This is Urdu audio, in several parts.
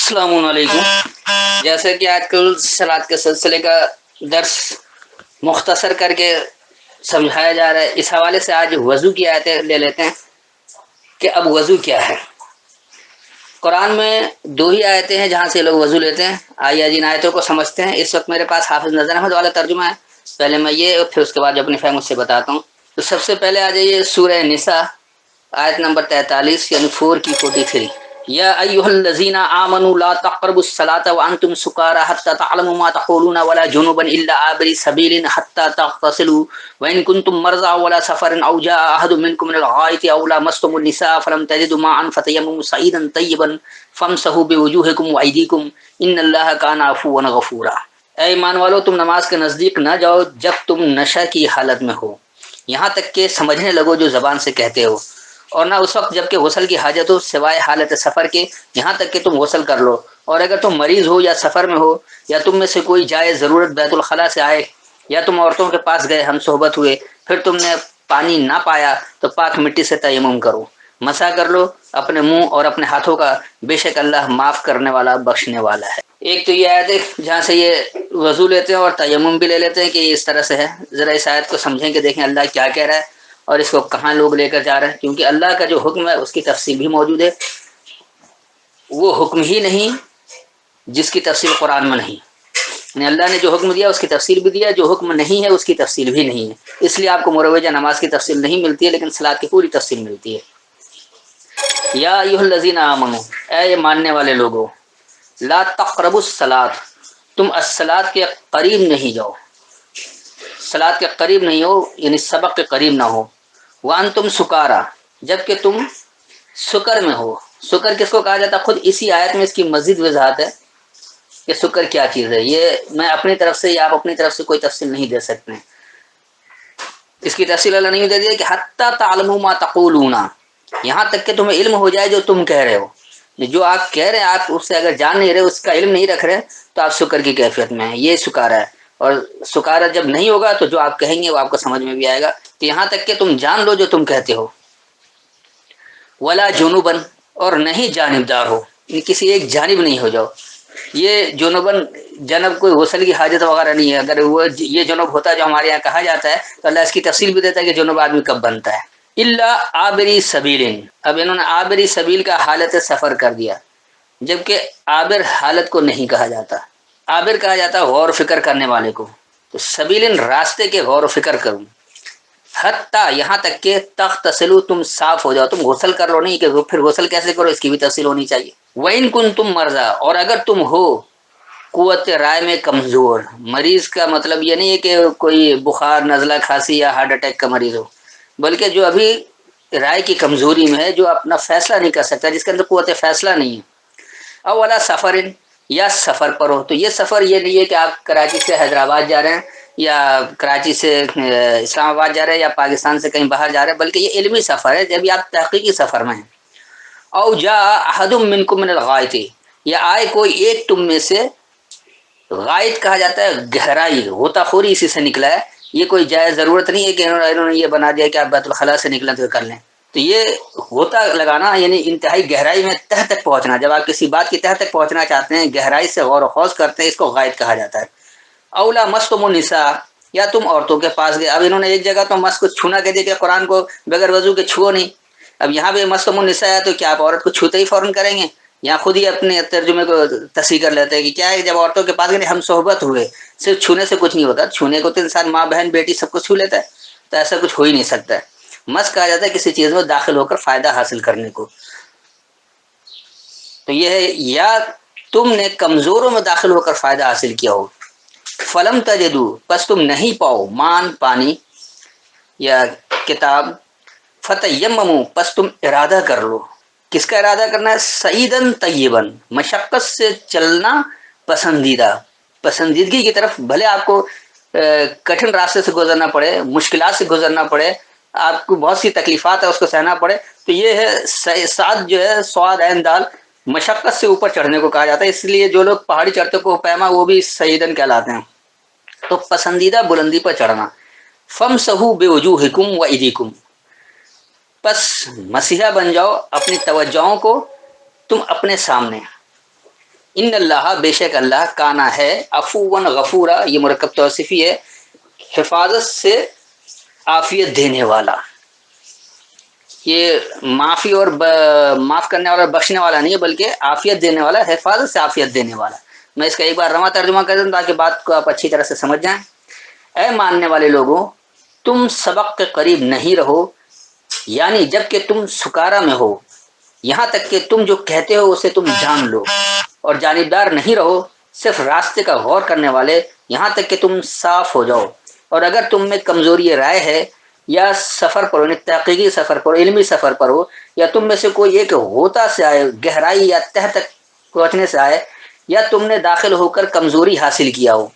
السلام علیکم۔ جیسے کہ آج کل صلاۃ کے سلسلے کا درس مختصر کر کے سمجھایا جا رہا ہے، اس حوالے سے آج وضو کی آیتیں لے لیتے ہیں کہ اب وضو کیا ہے۔ قرآن میں دو ہی آیتیں ہیں جہاں سے لوگ وضو لیتے ہیں، آئیے جن آیتوں کو سمجھتے ہیں۔ اس وقت میرے پاس حافظ نظر احمد والا ترجمہ ہے، پہلے میں یہ اور پھر اس کے بعد جو اپنی فہم اس سے بتاتا ہوں۔ تو سب سے پہلے آ جائیے سورہ نساء آیت نمبر 43 یعنی 4 کی 43۔ یا ایھا الذین آمنوا لا تقربوا الصلاة وانتم سکارى حتى تعلموا ما تقولون ولا جنبا الا عابري سبيل حتى تغتسلوا وان كنتم مرضى ولا سفر او جاء احد منكم من الغائط او لامستم النساء فلم تجدوا ماء فتيمموا صعيدا طيبا فامسحوا بوجوهكم وايديكم ان الله كان عفوا غفورا۔ اے ایمان والو، تم نماز کے نزدیک نہ جاؤ جب تم نشہ کی حالت میں ہو، یہاں تک کہ سمجھنے لگو جو زبان سے کہتے ہو، اور نہ اس وقت جب کہ غسل کی حاجت ہو سوائے حالت سفر کے، یہاں تک کہ تم غسل کر لو۔ اور اگر تم مریض ہو یا سفر میں ہو یا تم میں سے کوئی جائے ضرورت بیت الخلاء سے آئے یا تم عورتوں کے پاس گئے ہم صحبت ہوئے، پھر تم نے پانی نہ پایا تو پاک مٹی سے تیمم کرو، مسح کر لو اپنے منہ اور اپنے ہاتھوں کا، بے شک اللہ معاف کرنے والا بخشنے والا ہے۔ ایک تو یہ آیت ہے جہاں سے یہ وضو لیتے ہیں اور تیمم بھی لے لیتے ہیں کہ یہ اس طرح سے ہے۔ ذرا اس آیت کو سمجھیں کہ دیکھیں اللہ کیا کہہ رہا ہے اور اس کو کہاں لوگ لے کر جا رہے ہیں، کیونکہ اللہ کا جو حکم ہے اس کی تفصیل بھی موجود ہے۔ وہ حکم ہی نہیں جس کی تفصیل قرآن میں نہیں، یعنی اللہ نے جو حکم دیا اس کی تفصیل بھی دیا، جو حکم نہیں ہے اس کی تفصیل بھی نہیں ہے۔ اس لیے آپ کو مروجہ نماز کی تفصیل نہیں ملتی ہے لیکن صلاۃ کی پوری تفصیل ملتی ہے۔ یا ایھا الذین آمنوا، اے ماننے والے لوگو، لا تقربوا الصلاۃ، تم الصلاۃ کے قریب نہیں جاؤ، صلاۃ کے قریب نہیں ہو یعنی سبق کے قریب نہ ہو، وانتم سکارا، جبکہ تم سکر میں ہو۔ سکر کس کو کہا جاتا ہے؟ خود اسی آیت میں اس کی مزید وضاحت ہے کہ سکر کیا چیز ہے۔ یہ میں اپنی طرف سے یا آپ اپنی طرف سے کوئی تفصیل نہیں دے سکتے ہیں، اس کی تفصیل اللہ نہیں دے دی کہ حتی تعلموا ما تقولون، یہاں تک کہ تمہیں علم ہو جائے جو تم کہہ رہے ہو۔ جو آپ کہہ رہے ہیں آپ اس سے اگر جان نہیں رہے، اس کا علم نہیں رکھ رہے، تو آپ سکر کی کیفیت میں ہیں، یہ سکارا ہے۔ اور سکارا جب نہیں ہوگا تو جو آپ کہیں گے وہ آپ کو سمجھ میں بھی آئے گا، کہ یہاں تک کہ تم جان لو جو تم کہتے ہو۔ ولا جنوبن، اور نہیں جانبدار ہو، کسی ایک جانب نہیں ہو جاؤ۔ یہ جنوبن جنب کوئی غسل کی حاجت وغیرہ نہیں ہے، اگر وہ یہ جنوب ہوتا ہے جو ہمارے یہاں کہا جاتا ہے تو اللہ اس کی تفصیل بھی دیتا ہے کہ جنوب آدمی کب بنتا ہے۔ الا عابری سبیل، اب انہوں نے عابری سبیل کا حالت سفر کر دیا، جبکہ عابر حالت کو نہیں کہا جاتا، عابر کہا جاتا ہے غور و فکر کرنے والے کو۔ تو سبیل راستے کے غور و فکر کروں، حتیٰ یہاں تک کہ تغتسلوا، تم صاف ہو جاؤ، تم غسل کر لو، نہیں کہ پھر غسل کیسے کرو اس کی بھی تفصیل ہونی چاہیے۔ وَإِن كُنتُم مَرْضَىٰ، اور اگر تم ہو قوت رائے میں کمزور، مریض کا مطلب یہ نہیں ہے کہ کوئی بخار نزلہ کھانسی یا ہارٹ اٹیک کا مریض ہو، بلکہ جو ابھی رائے کی کمزوری میں ہے، جو اپنا فیصلہ نہیں کر سکتا، جس کے اندر قوت فیصلہ نہیں ہے، او ولا سفر، یا سفر پر ہو۔ تو یہ سفر یہ نہیں ہے کہ آپ کراچی سے حیدرآباد جا رہے ہیں یا کراچی سے اسلام آباد جا رہے ہیں یا پاکستان سے کہیں باہر جا رہے ہیں، بلکہ یہ علمی سفر ہے جب آپ تحقیقی سفر میں ہیں۔ او جاء احد منکم من الغائط، یا آئے کوئی ایک تم میں سے، غائط کہا جاتا ہے گہرائی، غوطہ خوری اسی سے نکلا ہے، یہ کوئی جائز ضرورت نہیں ہے کہ انہوں نے یہ بنا دیا کہ آپ بیت الخلاء سے نکلیں تو کر لیں۔ تو یہ غوطہ لگانا یعنی انتہائی گہرائی میں تہ تک پہنچنا، جب آپ کسی بات کی تہ تک پہنچنا چاہتے ہیں، گہرائی سے غور و خوض کرتے ہیں، اس کو غائط کہا جاتا ہے۔ اولا مستم النساء، یا تم عورتوں کے پاس گئے۔ اب انہوں نے ایک جگہ تو مس کو چھونا کہہ دیا کہ قرآن کو بغیر وضو کے چھو نہیں، اب یہاں پہ مستم النساء ہے تو کیا آپ عورت کو چھوتے ہی فوراً کریں گے؟ یہاں خود ہی اپنے ترجمے کو تصحیح کر لیتے ہیں کہ کیا ہے، جب عورتوں کے پاس گئے ہم صحبت ہوئے، صرف چھونے سے کچھ نہیں ہوتا، چھونے کو تو انسان ماں بہن بیٹی سب کو چھو لیتا ہے، تو ایسا کچھ ہو ہی نہیں سکتا ہے۔ مس کہا جاتا ہے کسی چیز میں داخل ہو کر فائدہ حاصل کرنے کو۔ تو یہ ہے یا تم نے کمزوروں میں داخل ہو کر فائدہ حاصل کیا ہو، فلم تجدو، پس تم نہیں پاؤ، مان پانی یا کتاب، فتیمموا، پس تم ارادہ کر لو۔ کس کا ارادہ کرنا ہے؟ سعیدن طیبن، مشقت سے چلنا پسندیدہ، پسندیدگی کی طرف، بھلے آپ کو کٹھن راستے سے گزرنا پڑے، مشکلات سے گزرنا پڑے، آپ کو بہت سی تکلیفات ہے اس کو سہنا پڑے، تو یہ ہے سعد جو ہے صاد عین دال، مشقت سے اوپر چڑھنے کو کہا جاتا ہے، اس لیے جو لوگ پہاڑی چڑھتے کو پیما وہ بھی سعیدن کہلاتے ہیں۔ تو پسندیدہ بلندی پر چڑھنا۔ فامسحوا بوجوہکم وایدیکم، پس مسیحا بن جاؤ اپنی توجہوں کو تم اپنے سامنے، ان اللہ بے شک اللہ کانا ہے عفواً غفورا، یہ مرکب توصیفی ہے، حفاظت سے عافیت دینے والا، یہ معافی اور معاف کرنے والا اور بخشنے والا نہیں ہے، بلکہ عافیت دینے والا، حفاظت سے عافیت دینے والا۔ میں اس کا ایک بار رواں ترجمہ کر دوں تاکہ بات کو آپ اچھی طرح سے سمجھ جائیں۔ اے ماننے والے لوگوں، تم سبق کے قریب نہیں رہو، یعنی جب کہ تم سکارا میں ہو، یہاں تک کہ تم جو کہتے ہو اسے تم جان لو، اور جانبدار نہیں رہو، صرف راستے کا غور کرنے والے، یہاں تک کہ تم صاف ہو جاؤ۔ اور اگر تم میں کمزوری رائے ہے یا سفر پر ہو، یعنی تحقیقی سفر پر، علمی سفر پر ہو، یا تم میں سے کوئی ایک غوطہ سے آئے، گہرائی یا تہ تک پہنچنے سے آئے، یا تم نے داخل ہو کر کمزوری حاصل کیا ہو،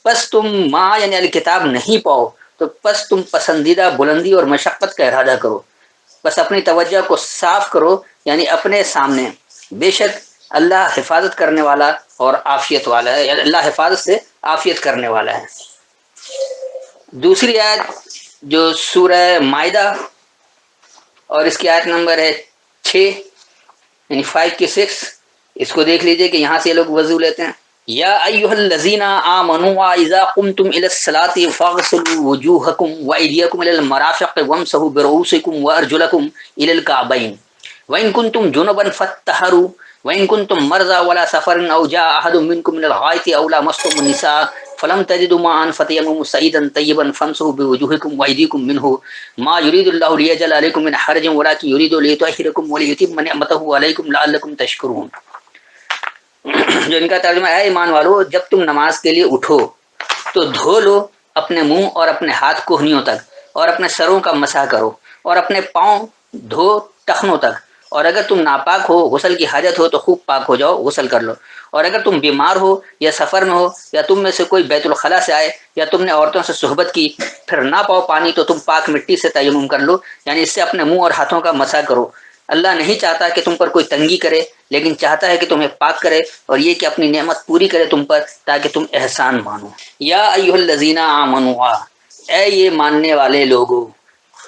پس تم ماں یعنی الکتاب نہیں پاؤ، تو پس تم پسندیدہ بلندی اور مشقت کا ارادہ کرو، بس اپنی توجہ کو صاف کرو، یعنی اپنے سامنے، بے شک اللہ حفاظت کرنے والا اور عافیت والا ہے، یعنی اللہ حفاظت سے عافیت کرنے والا ہے۔ دوسری آیت جو سورہ مائدہ اور اس کی آیت نمبر ہے 6، یعنی 5 کی 6، اس کو دیکھ لیجئے کہ یہاں سے یہ لوگ وضو لیتے ہیں۔ یا ایھا الذین آمنوا اذا قمتم الى الصلاة فاغسلوا وجوهکم وایدیکم الى المرافق وامسحوا برؤوسکم وارجلکم الى الکعبین وان کنتم جنبا فاطہروا وان کنتم مرضى ولا سفر او جاء احد منکم من الغائط او لامستم النساء فلم تجدوا ماء فتيمموا صعيدا طيبا فامسحوا بوجوهكم وايديكم منه ما يريد الله ليجعل عليكم من حرج ولكن يريد ليطهركم وليتم نعمته عليكم لعلكم تشكرون۔ جو ان کا ترجمہ ہے، ایمان والو جب تم نماز کے لیے اٹھو تو دھو لو اپنے منہ اور اپنے ہاتھ کوہنیوں تک، اور اپنے سروں کا مسح کرو، اور اپنے پاؤں دھو ٹخنوں تک، اور اگر تم ناپاک ہو، غسل کی حاجت ہو تو خوب پاک ہو جاؤ، غسل کر لو، اور اگر تم بیمار ہو یا سفر میں ہو یا تم میں سے کوئی بیت الخلاء سے آئے یا تم نے عورتوں سے صحبت کی پھر نہ پاؤ پانی تو تم پاک مٹی سے تیمم کر لو، یعنی اس سے اپنے منہ اور ہاتھوں کا مسح کرو۔ اللہ نہیں چاہتا کہ تم پر کوئی تنگی کرے، لیکن چاہتا ہے کہ تمہیں پاک کرے، اور یہ کہ اپنی نعمت پوری کرے تم پر تاکہ تم احسان مانو۔ یا ایھا الذین آمنوا، اے یہ ماننے والے لوگو،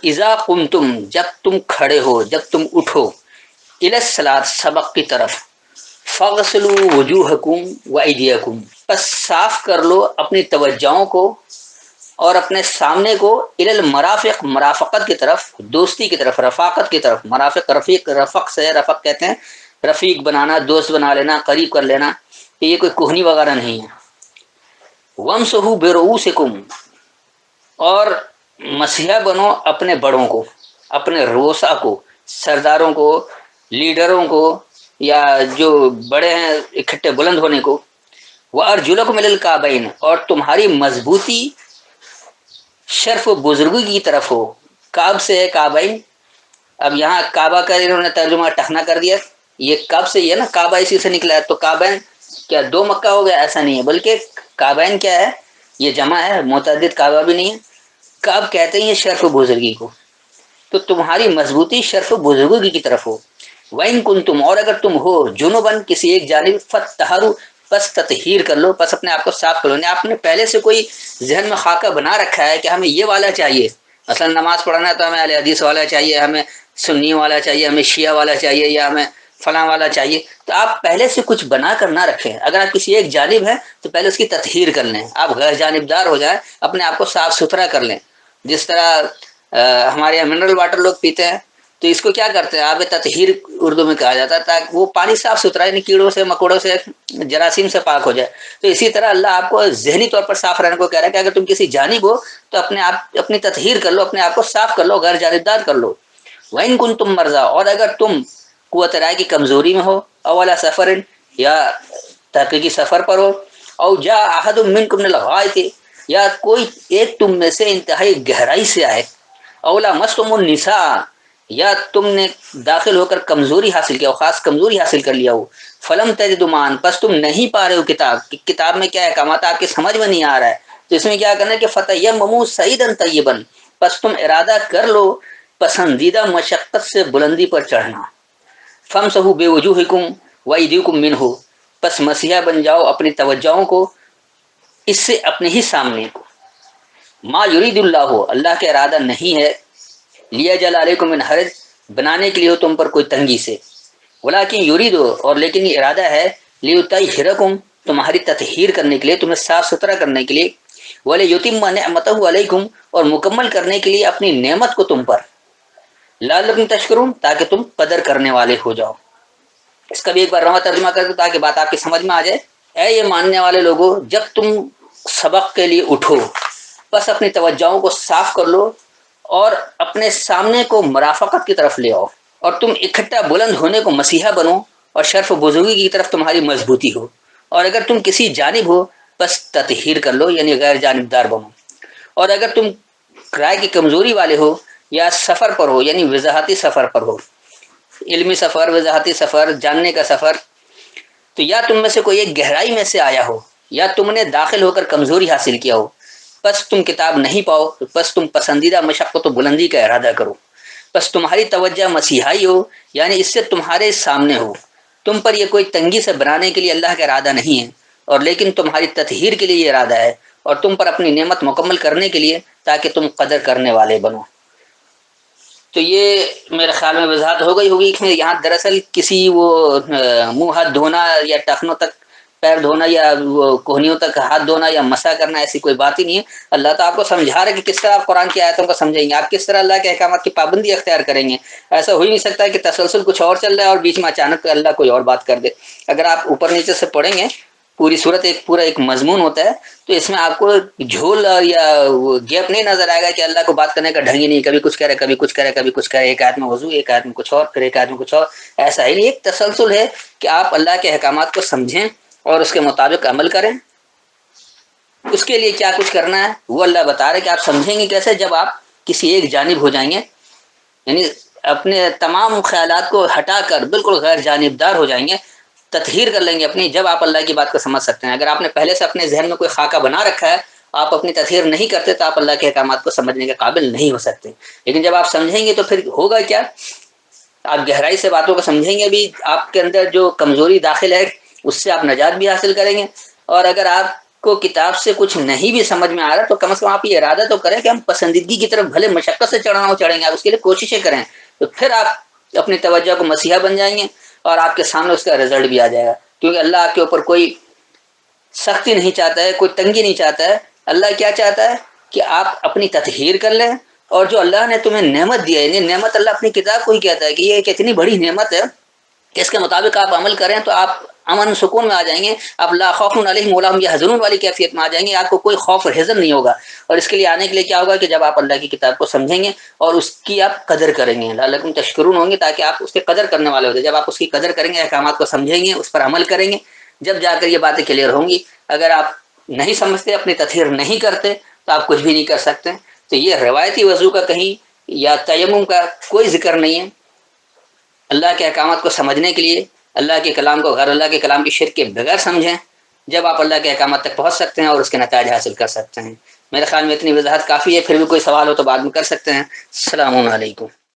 اذا قمتم جب تم کھڑے ہو، جب تم اٹھو، الی الصلاۃ سبق کی طرف، فاغسلوا وجوہکم وایدیکم پس صاف کر لو اپنی توجہوں کو اور اپنے سامنے کو، الی المرافق مرافقت کی طرف، دوستی کی طرف، رفاقت کی طرف۔ مرافق رفیق، رفق سے رفق کہتے ہیں رفیق بنانا، دوست بنا لینا، قریب کر لینا، کہ یہ کوئی کوہنی وغیرہ نہیں ہے۔ وامسحوا برؤوسکم اور مسیحا بنو اپنے بڑوں کو، اپنے رؤسا کو، سرداروں کو، لیڈروں کو، یا جو بڑے ہیں اکٹھے بلند ہونے کو۔ وارجلکم الی الکعبین اور تمہاری مضبوطی شرف و بزرگی کی طرف ہو۔ کعب سے ہے کعبین، اب یہاں کعبہ کا انہوں نے ترجمہ ٹخنا کر دیا، یہ کعب سے ہی ہے نا، کعبہ اسی سے نکلا ہے، تو کعبین کیا 2 مکہ ہو گیا؟ ایسا نہیں ہے، بلکہ کعبین کیا ہے، یہ جمع ہے، متعدد کعبہ بھی نہیں ہے، کعب کہتے ہیں شرف و بزرگی کو، تو تمہاری مضبوطی شرف و بزرگی کی طرف ہو۔ وَإِن كُنتُمْ اور اگر تم ہو جنوباً کسی ایک جانب، فَطَّہَرُوا پس تطہیر کر لو، پس اپنے آپ کو صاف کر لو، یعنی آپ نے پہلے سے کوئی ذہن میں خاکہ بنا رکھا ہے کہ ہمیں یہ والا چاہیے، مثلا نماز پڑھنا ہے تو ہمیں اہل حدیث والا چاہیے، ہمیں سنی والا چاہیے، ہمیں شیعہ والا چاہیے، یا ہمیں فلاں والا چاہیے، تو آپ پہلے سے کچھ بنا کر نہ رکھیں۔ اگر آپ کسی ایک جانب ہیں تو پہلے اس کی تطہیر کر لیں، آپ غیر جانبدار ہو جائیں، اپنے آپ کو صاف ستھرا کر لیں۔ جس طرح ہمارے یہاں منرل واٹر لوگ پیتے ہیں تو اس کو کیا کرتے ہیں، آب تطہیر اردو میں کہا جاتا ہے، تاکہ وہ پانی صاف ستھرا، یعنی کیڑوں سے، مکوڑوں سے، جراثیم سے پاک ہو جائے۔ تو اسی طرح اللہ آپ کو ذہنی طور پر صاف رہنے کو کہہ رہا ہے کہ اگر تم کسی جانب ہو تو اپنی تطہیر کر لو، اپنے آپ کو صاف کر لو، غیر جانبدار کر لو۔ وَإِن كُنتُم مَرْضَىٰ اور اگر تم قوت رائے کی کمزوری میں ہو، اولا سفر یا تحقیقی سفر پر ہو، او جاء احد منکم من الغائط یا کوئی ایک تم میں سے انتہائی گہرائی سے آئے، اولا مستم النساء یا تم نے داخل ہو کر کمزوری حاصل کیا ہو، خاص کمزوری حاصل کر لیا ہو، فلم تجدوا ماء پس تم نہیں پا رہے ہو کتاب میں کیا احکامات آپ کی سمجھ میں نہیں آ رہا ہے، تو اس میں کیا کرنا ہے کہ فتیمموا صعیدا طیبا پس تم ارادہ کر لو پسندیدہ مشقت سے بلندی پر چڑھنا۔ فامسحوا بوجوہکم وایدیکم منہ پس مسیحا بن جاؤ اپنی توجہوں کو اس سے اپنے ہی سامنے کو۔ ما یرید اللہ اللہ کا ارادہ نہیں ہے، لیجعل علیکم من حرج بنانے کے لیے ہو تم پر کوئی تنگی سے، ولیکن یرید اور لیکن یہ ارادہ ہے، لیطہرکم، تمہاری تطہیر کرنے کے لیے، تمہیں صاف ستھرا کرنے کے لیے، ولیتم نعمتہ علیکم، اور مکمل کرنے کے لیے اپنی نعمت کو تم پر، لعلکم تشکرون، تاکہ تم قدر کرنے والے ہو جاؤ۔ اس کا بھی ایک بار رواں ترجمہ کر دو تاکہ بات آپ کی سمجھ میں آ جائے۔ اے یہ ماننے والے لوگوں، جب تم سبق کے لیے اٹھو، بس اپنی توجہوں کو صاف کر لو اور اپنے سامنے کو مرافقت کی طرف لے آؤ، اور تم اکٹھا بلند ہونے کو مسیحا بنو، اور شرف و بزرگی کی طرف تمہاری مضبوطی ہو، اور اگر تم کسی جانب ہو بس تطہیر کر لو، یعنی غیر جانبدار بنو، اور اگر تم رائے کی کمزوری والے ہو یا سفر پر ہو، یعنی وضاحتی سفر پر ہو، علمی سفر، وضاحتی سفر، جاننے کا سفر، تو یا تم میں سے کوئی ایک گہرائی میں سے آیا ہو، یا تم نے داخل ہو کر کمزوری حاصل کیا ہو، بس تم کتاب نہیں پاؤ، بس تم پسندیدہ مشقت و بلندی کا ارادہ کرو، بس تمہاری توجہ مسیحائی ہو، یعنی اس سے تمہارے سامنے ہو، تم پر یہ کوئی تنگی سے بنانے کے لیے اللہ کا ارادہ نہیں ہے، اور لیکن تمہاری تطہیر کے لیے یہ ارادہ ہے، اور تم پر اپنی نعمت مکمل کرنے کے لیے تاکہ تم قدر کرنے والے بنو۔ تو یہ میرے خیال میں وضاحت ہو گئی ہوگی کہ یہاں دراصل کسی وہ منہ ہاتھ دھونا یا ٹخنوں تک پیر دھونا یا وہ کوہنیوں تک ہاتھ دھونا یا مسا کرنا، ایسی کوئی بات ہی نہیں ہے۔ اللہ تو آپ کو سمجھا رہا ہے کہ کس طرح آپ قرآن کی آیتوں کو سمجھیں گے، آپ کس طرح اللہ کے احکامات کی پابندی اختیار کریں گے۔ ایسا ہو ہی نہیں سکتا کہ تسلسل کچھ اور چل رہا ہے اور بیچ میں اچانک اللہ کوئی اور بات کر دے۔ اگر آپ اوپر نیچے سے پڑھیں گے، پوری صورت پورا ایک مضمون ہوتا ہے، تو اس میں آپ کو جھول یا گیپ نہیں نظر آئے گا کہ اللہ کو بات کرنے کا ڈھنگ ہی نہیں، کبھی کچھ کرے کبھی کچھ کرے کبھی کچھ کرے، ایک آیت میں وضو، ایک آیت میں کچھ اور، پھر ایک آیت میں کچھ اور، ایسا ہی نہیں۔ ایک تسلسل ہے کہ آپ اللہ کے احکامات کو سمجھیں اور اس کے مطابق عمل کریں۔ اس کے لیے کیا کچھ کرنا ہے وہ اللہ بتا رہے کہ آپ سمجھیں گے کیسے، جب آپ کسی ایک جانب ہو جائیں گے، یعنی اپنے تمام خیالات کو ہٹا کر بالکل غیر جانبدار ہو جائیں گے، تطہیر کر لیں گے اپنی، جب آپ اللہ کی بات کو سمجھ سکتے ہیں۔ اگر آپ نے پہلے سے اپنے ذہن میں کوئی خاکہ بنا رکھا ہے، آپ اپنی تطہیر نہیں کرتے، تو آپ اللہ کے احکامات کو سمجھنے کے قابل نہیں ہو سکتے۔ لیکن جب آپ سمجھیں گے تو پھر ہوگا کیا، آپ گہرائی سے باتوں کو سمجھیں گے بھی، آپ کے اندر جو کمزوری داخل ہے اس سے آپ نجات بھی حاصل کریں گے، اور اگر آپ کو کتاب سے کچھ نہیں بھی سمجھ میں آ رہا تو کم از کم آپ یہ ارادہ تو کریں کہ ہم پسندیدگی کی طرف بھلے مشقت سے چڑھنا ہو چڑھیں گے، آپ اس کے لیے کوششیں کریں، تو پھر آپ اپنی توجہ کو مسیحا بن جائیں گے، اور آپ کے سامنے اس کا رزلٹ بھی آ جائے گا، کیونکہ اللہ آپ کے اوپر کوئی سختی نہیں چاہتا ہے، کوئی تنگی نہیں چاہتا ہے۔ اللہ کیا چاہتا ہے کہ آپ اپنی تطہیر کر لیں، اور جو اللہ نے تمہیں نعمت دی ہے، یعنی نعمت اللہ اپنی کتاب کو ہی کہتا ہے کہ یہ ایک اتنی بڑی نعمت ہے کہ اس کے مطابق آپ عمل کریں تو آپ امن سکون میں آ جائیں گے، آپ لا خوف علیہم ولا هم يحزنون والی کیفیت میں آ جائیں گے، آپ کو کوئی خوف اور حزن نہیں ہوگا۔ اور اس کے لیے آنے کے لیے کیا ہوگا کہ جب آپ اللہ کی کتاب کو سمجھیں گے اور اس کی آپ قدر کریں گے، لعلکم تشکرون ہوں گے، تاکہ آپ اس کے قدر کرنے والے ہو جائیں۔ جب آپ اس کی قدر کریں گے، احکامات کو سمجھیں گے، اس پر عمل کریں گے، جب جا کر یہ باتیں کلیئر ہوں گی۔ اگر آپ نہیں سمجھتے، اپنی تطہیر نہیں کرتے، تو آپ کچھ بھی نہیں کر سکتے۔ تو یہ روایتی وضو کا کہیں یا تیمم کا کوئی ذکر نہیں ہے۔ اللہ کے احکامات کو سمجھنے کے لیے اللہ کے کلام کو غیر اللہ کے کلام کی شرک کے بغیر سمجھیں، جب آپ اللہ کے احکامات تک پہنچ سکتے ہیں اور اس کے نتائج حاصل کر سکتے ہیں۔ میرے خیال میں اتنی وضاحت کافی ہے، پھر بھی کوئی سوال ہو تو بعد میں کر سکتے ہیں۔ السلام علیکم۔